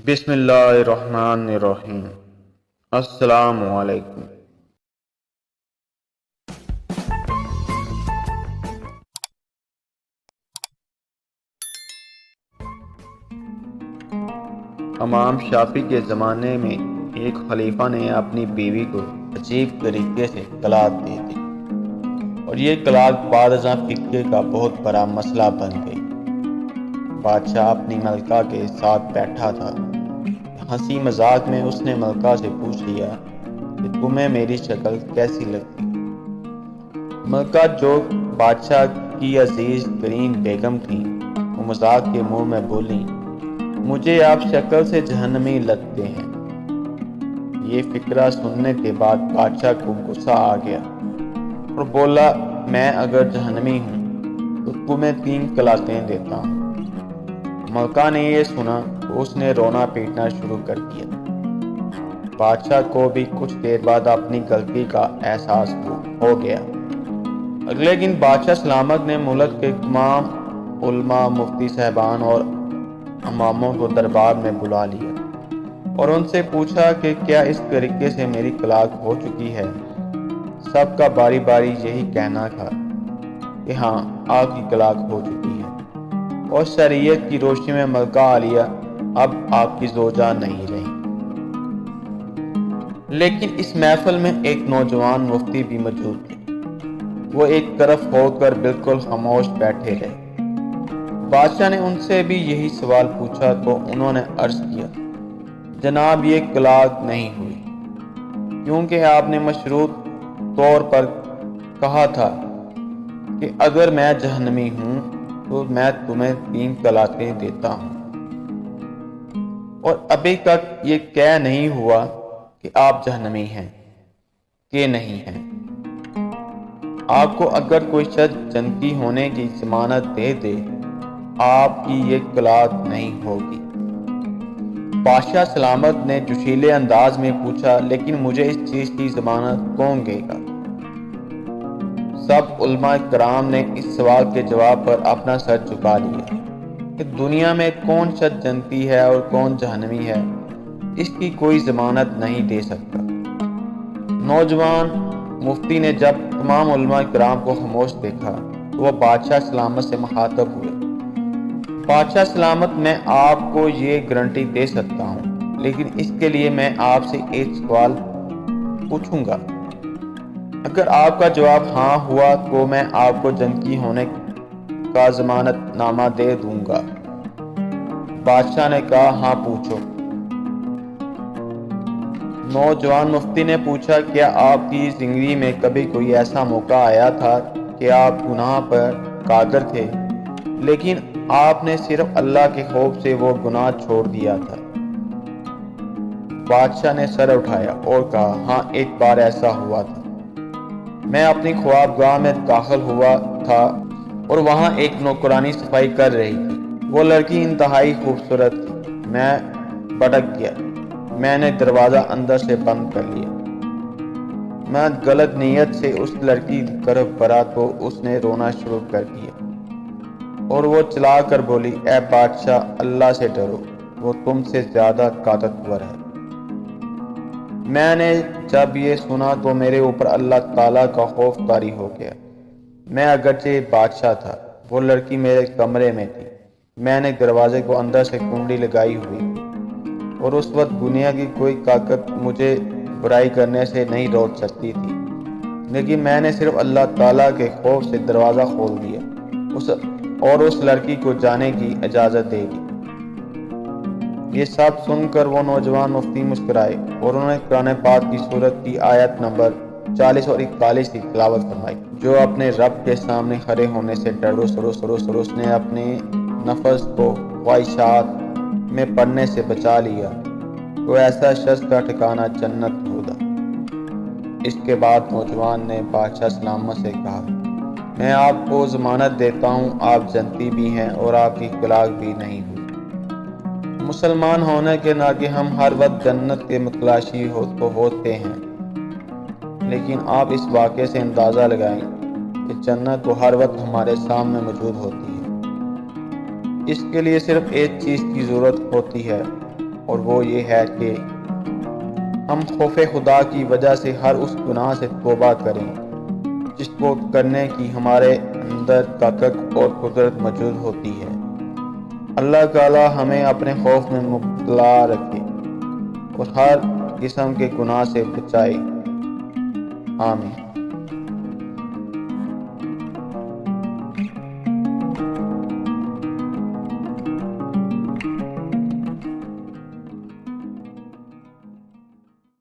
بسم اللہ الرحمن الرحیم۔ السلام علیکم۔ امام شافعی کے زمانے میں ایک خلیفہ نے اپنی بیوی کو عجیب طریقے سے طلاق دے دی اور یہ طلاق بعد ازاں فقہ کا بہت بڑا مسئلہ بن گئی۔ بادشاہ اپنی ملکہ کے ساتھ بیٹھا تھا، ہنسی مذاق میں اس نے ملکہ سے پوچھ لیا کہ تمہیں میری شکل کیسی لگتی؟ ملکہ جو بادشاہ کی عزیز ترین بیگم تھیں، وہ مذاق کے منہ میں بولی، مجھے آپ شکل سے جہنمی لگتے ہیں۔ یہ فقرہ سننے کے بعد بادشاہ کو غصہ آ گیا اور بولا، میں اگر جہنمی ہوں تو تمہیں 3 طلاقیں دیتا ہوں۔ ملکہ نے یہ سنا تو اس نے رونا پیٹنا شروع کر دیا۔ بادشاہ کو بھی کچھ دیر بعد اپنی غلطی کا احساس ہو گیا۔ اگلے دن بادشاہ سلامت نے ملک کے تمام علماء، مفتی صاحبان اور اماموں کو دربار میں بلا لیا اور ان سے پوچھا کہ کیا اس طریقے سے میری طلاق ہو چکی ہے؟ سب کا باری باری یہی کہنا تھا کہ ہاں، آپ کی طلاق ہو چکی ہے اور شریعت کی روشنی میں ملکہ عالیہ اب آپ کی زوجہ نہیں رہی۔ لیکن اس محفل میں ایک نوجوان مفتی بھی موجود تھے۔ وہ ایک طرف ہو کر بالکل خاموش بیٹھے رہے۔ بادشاہ نے ان سے بھی یہی سوال پوچھا تو انہوں نے عرض کیا، جناب، یہ طلاق نہیں ہوئی کیونکہ آپ نے مشروط طور پر کہا تھا کہ اگر میں جہنمی ہوں تو میں تمہیں 3 طلاقیں دیتا ہوں، اور ابھی تک یہ طے نہیں ہوا کہ آپ جہنمی ہیں کہ نہیں ہیں۔ آپ کو اگر کوئی شخص جنتی ہونے کی ضمانت دے دے، آپ کی یہ طلاق نہیں ہوگی۔ بادشاہ سلامت نے جوشیلے انداز میں پوچھا، لیکن مجھے اس چیز کی ضمانت کون دے گا؟ سب علماء کرام نے اس سوال کے جواب پر اپنا سر جھکا لیا کہ دنیا میں کون شخص جنتی ہے اور کون جہنمی ہے، اس کی کوئی ضمانت نہیں دے سکتا۔ نوجوان مفتی نے جب تمام علماء کرام کو خاموش دیکھا تو وہ بادشاہ سلامت سے مخاطب ہوئے، بادشاہ سلامت، میں آپ کو یہ گارنٹی دے سکتا ہوں، لیکن اس کے لیے میں آپ سے ایک سوال پوچھوں گا۔ اگر آپ کا جواب ہاں ہوا تو میں آپ کو جنتی ہونے کا ضمانت نامہ دے دوں گا۔ بادشاہ نے کہا، ہاں پوچھو۔ نوجوان مفتی نے پوچھا، کیا آپ کی زندگی میں کبھی کوئی ایسا موقع آیا تھا کہ آپ گناہ پر قادر تھے لیکن آپ نے صرف اللہ کے خوف سے وہ گناہ چھوڑ دیا تھا؟ بادشاہ نے سر اٹھایا اور کہا، ہاں، ایک بار ایسا ہوا تھا۔ میں اپنی خوابگاہ میں داخل ہوا تھا اور وہاں ایک نوکرانی صفائی کر رہی تھی۔ وہ لڑکی انتہائی خوبصورت تھی۔ میں بھٹک گیا۔ میں نے دروازہ اندر سے بند کر لیا۔ میں غلط نیت سے اس لڑکی کی طرف بڑھا تو اس نے رونا شروع کر دیا اور وہ چلا کر بولی، اے بادشاہ، اللہ سے ڈرو، وہ تم سے زیادہ طاقتور ہے۔ میں نے جب یہ سنا تو میرے اوپر اللہ تعالیٰ کا خوف طاری ہو گیا۔ میں اگرچہ بادشاہ تھا، وہ لڑکی میرے کمرے میں تھی۔ میں نے دروازے کو اندر سے کنڈی لگائی ہوئی تھی اور اس وقت دنیا کی کوئی طاقت مجھے برائی کرنے سے نہیں روک سکتی تھی، لیکن میں نے صرف اللہ تعالیٰ کے خوف سے دروازہ کھول دیا اور اس لڑکی کو جانے کی اجازت دے دی۔ یہ سب سن کر وہ نوجوان مفتی مسکرائے اور انہوں نے قرآن پاک کی سورت کی آیت نمبر 40 اور 41 کی تلاوت فرمائی، جو اپنے رب کے سامنے کھڑے ہونے سے ڈرو، اس نے اپنے نفس کو خواہشات میں پڑنے سے بچا لیا تو ایسا شخص کا ٹھکانہ جنت ہوگا۔ اس کے بعد نوجوان نے بادشاہ سلامت سے کہا، میں آپ کو ضمانت دیتا ہوں، آپ جنتی بھی ہیں اور آپ کی طلاق بھی نہیں ہوئی۔ مسلمان ہونے کے ناطے ہم ہر وقت جنت کے متلاشی ہوتے ہیں، لیکن آپ اس واقعے سے اندازہ لگائیں کہ جنت تو ہر وقت ہمارے سامنے موجود ہوتی ہے۔ اس کے لیے صرف ایک چیز کی ضرورت ہوتی ہے، اور وہ یہ ہے کہ ہم خوف خدا کی وجہ سے ہر اس گناہ سے توبہ کریں جس کو کرنے کی ہمارے اندر طاقت اور قدرت موجود ہوتی ہے۔ اللہ تعالی ہمیں اپنے خوف میں مبتلا رکھے اور ہر قسم کے گناہ سے بچائے، آمین۔